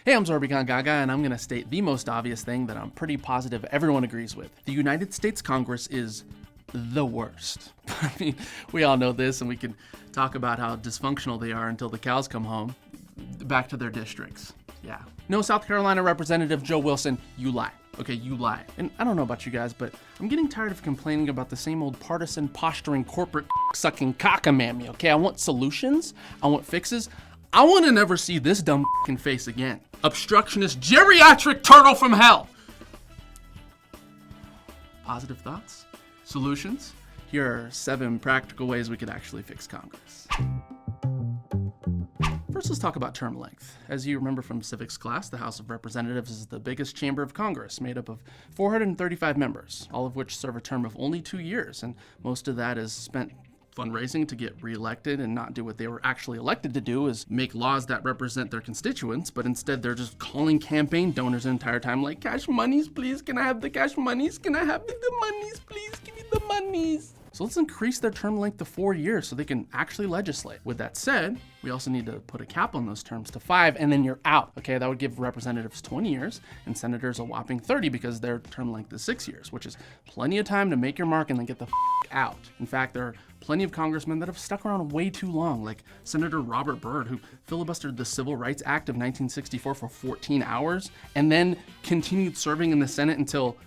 Hey, I'm Zorbigan Gaga, and I'm going to state the most obvious thing that I'm pretty positive everyone agrees with. The United States Congress is the worst. I mean, we all know this, and we can talk about how dysfunctional they are until the cows come home. Back to their districts. Yeah. No, South Carolina Representative Joe Wilson, you lie. Okay, you lie. And I don't know about you guys, but I'm getting tired of complaining about the same old partisan, posturing, corporate sucking cockamamie, okay? I want solutions. I want fixes. I want to never see this dumb face again. Obstructionist, geriatric turtle from hell. Positive thoughts? Solutions? Here are 7 practical ways we could actually fix Congress. First, let's talk about term length. As you remember from civics class, the House of Representatives is the biggest chamber of Congress, made up of 435 members, all of which serve a term of only 2 years, and most of that is spent fundraising to get reelected and not do what they were actually elected to do, is make laws that represent their constituents, but instead they're just calling campaign donors the entire time like, cash monies, please, can I have the cash monies? Can I have the monies, please, give me the monies. So let's increase their term length to 4 years so they can actually legislate. With that said, we also need to put a cap on those terms to 5, and then you're out. Okay, that would give representatives 20 years and senators a whopping 30 because their term length is 6 years, which is plenty of time to make your mark and then get the out. In fact, there are plenty of congressmen that have stuck around way too long, like Senator Robert Byrd, who filibustered the Civil Rights Act of 1964 for 14 hours and then continued serving in the Senate until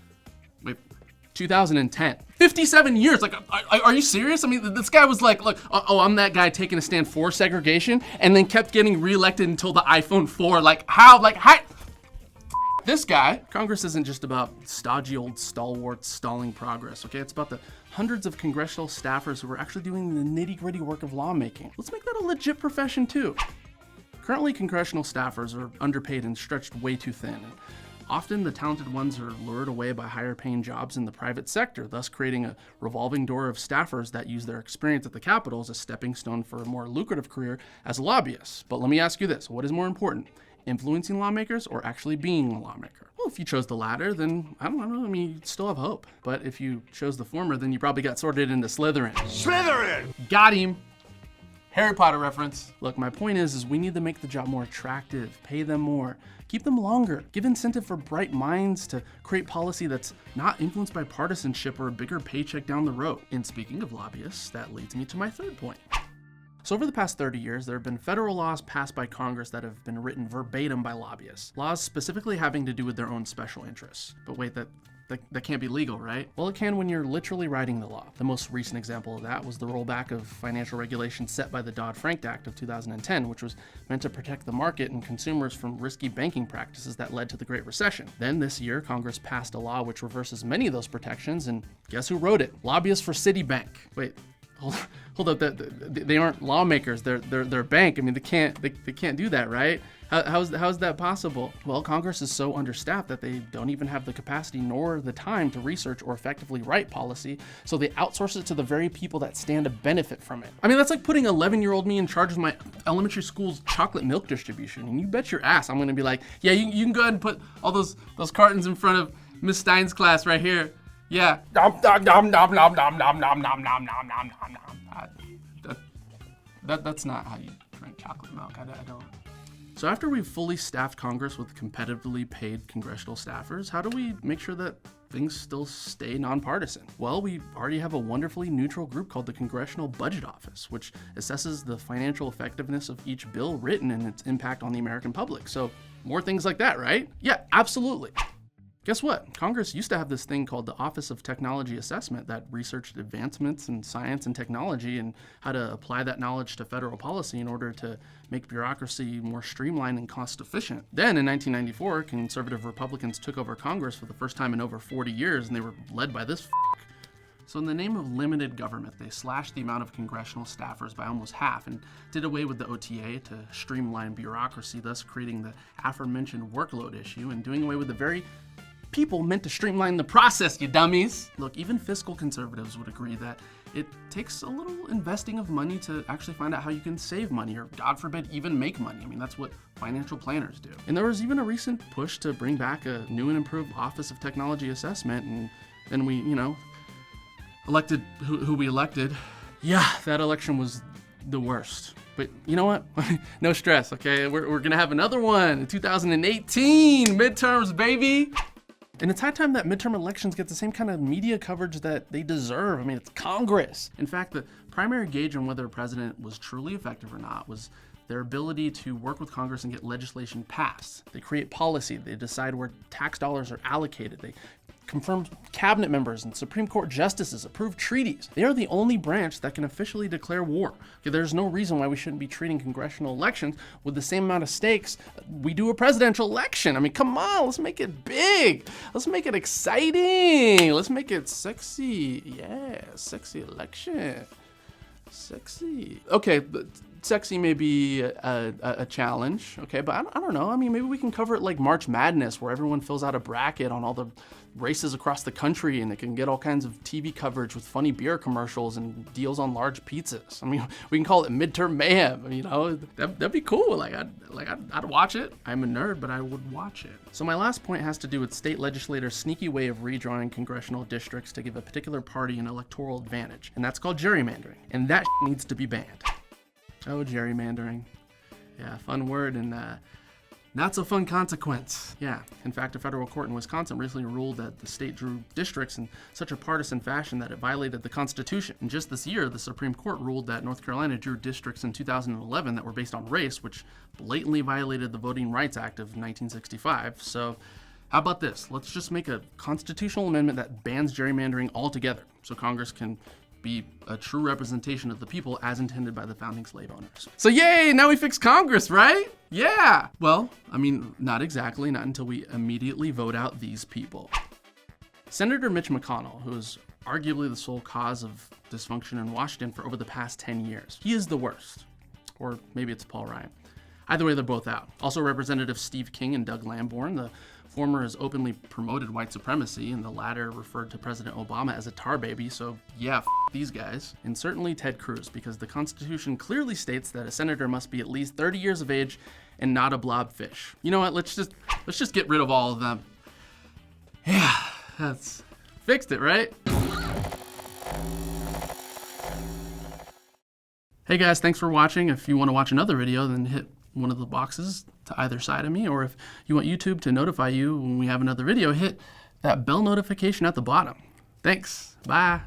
2010. 57 years. Like, are you serious? I mean, this guy was like, look, I'm that guy taking a stand for segregation and then kept getting reelected until the iPhone 4. Like, how? Like, how? This guy. Congress isn't just about stodgy old stalwarts stalling progress, okay? It's about the hundreds of congressional staffers who are actually doing the nitty-gritty work of lawmaking. Let's make that a legit profession, too. Currently, congressional staffers are underpaid and stretched way too thin. Often the talented ones are lured away by higher paying jobs in the private sector, thus creating a revolving door of staffers that use their experience at the Capitol as a stepping stone for a more lucrative career as lobbyists. But let me ask you this, what is more important, influencing lawmakers or actually being a lawmaker? Well, if you chose the latter, then I don't know, I mean, you still have hope. But if you chose the former, then you probably got sorted into Slytherin. Slytherin! Got him! Harry Potter reference. Look, my point is we need to make the job more attractive, pay them more, keep them longer, give incentive for bright minds to create policy that's not influenced by partisanship or a bigger paycheck down the road. And speaking of lobbyists, that leads me to my third point. So over the past 30 years, there have been federal laws passed by Congress that have been written verbatim by lobbyists. Laws specifically having to do with their own special interests. But wait, that can't be legal, right? Well, it can when you're literally writing the law. The most recent example of that was the rollback of financial regulations set by the Dodd-Frank Act of 2010, which was meant to protect the market and consumers from risky banking practices that led to the Great Recession. Then this year, Congress passed a law which reverses many of those protections, and guess who wrote it? Lobbyists for Citibank. Wait, hold up, they aren't lawmakers, they're a bank. I mean, they can't do that, right? How's that possible? Well, Congress is so understaffed that they don't even have the capacity nor the time to research or effectively write policy, so they outsource it to the very people that stand to benefit from it. I mean, that's like putting 11-year-old me in charge of my elementary school's chocolate milk distribution, and you bet your ass I'm gonna be like, yeah, you can go ahead and put all those cartons in front of Miss Stein's class right here. Yeah. That's not how you drink chocolate milk. I don't. So after we've fully staffed Congress with competitively paid congressional staffers, how do we make sure that things still stay nonpartisan? Well, we already have a wonderfully neutral group called the Congressional Budget Office, which assesses the financial effectiveness of each bill written and its impact on the American public. So more things like that, right? Yeah, absolutely. Guess what? Congress used to have this thing called the Office of Technology Assessment that researched advancements in science and technology and how to apply that knowledge to federal policy in order to make bureaucracy more streamlined and cost efficient. Then in 1994, conservative Republicans took over Congress for the first time in over 40 years, and they were led by this So in the name of limited government, they slashed the amount of congressional staffers by almost half and did away with the OTA to streamline bureaucracy, thus creating the aforementioned workload issue and doing away with the very people meant to streamline the process, you dummies. Look, even fiscal conservatives would agree that it takes a little investing of money to actually find out how you can save money or, God forbid, even make money. I mean, that's what financial planners do. And there was even a recent push to bring back a new and improved Office of Technology Assessment, and then we, elected who we elected. Yeah, that election was the worst. But you know what? No stress, okay? We're gonna have another one in 2018, midterms, baby. And it's high time that midterm elections get the same kind of media coverage that they deserve. I mean, it's Congress. In fact, the primary gauge on whether a president was truly effective or not was their ability to work with Congress and get legislation passed. They create policy, they decide where tax dollars are allocated, they confirm cabinet members and Supreme Court justices, approve treaties. They are the only branch that can officially declare war. Okay, there's no reason why we shouldn't be treating congressional elections with the same amount of stakes we do a presidential election. I mean, come on, let's make it big. Let's make it exciting. Let's make it sexy. Yeah, sexy election. Sexy. Okay, but sexy may be a challenge, okay, but I don't know. I mean, maybe we can cover it like March Madness, where everyone fills out a bracket on all the races across the country and they can get all kinds of TV coverage with funny beer commercials and deals on large pizzas. I mean, we can call it midterm mayhem, you know? That'd be cool. I'd watch it. I'm a nerd, but I would watch it. So my last point has to do with state legislators' sneaky way of redrawing congressional districts to give a particular party an electoral advantage, and that's called gerrymandering, and that needs to be banned. Oh, gerrymandering. Yeah, fun word and not so fun consequence. Yeah, in fact, a federal court in Wisconsin recently ruled that the state drew districts in such a partisan fashion that it violated the Constitution. And just this year, the Supreme Court ruled that North Carolina drew districts in 2011 that were based on race, which blatantly violated the Voting Rights Act of 1965. So how about this? Let's just make a constitutional amendment that bans gerrymandering altogether so Congress can be a true representation of the people as intended by the founding slave owners. So yay, now we fixed Congress, right? Yeah. Well, I mean, not exactly, not until we immediately vote out these people. Senator Mitch McConnell, who is arguably the sole cause of dysfunction in Washington for over the past 10 years. He is the worst. Or maybe it's Paul Ryan. Either way, they're both out. Also, Representative Steve King and Doug Lamborn. The former has openly promoted white supremacy, and the latter referred to President Obama as a tar baby, so yeah, these guys. And certainly Ted Cruz, because the Constitution clearly states that a senator must be at least 30 years of age and not a blobfish. You know what, let's just get rid of all of them. Yeah, that's fixed it, right? Hey guys, thanks for watching. If you want to watch another video, then hit one of the boxes to either side of me, or if you want YouTube to notify you when we have another video, hit that bell notification at the bottom. Thanks, bye.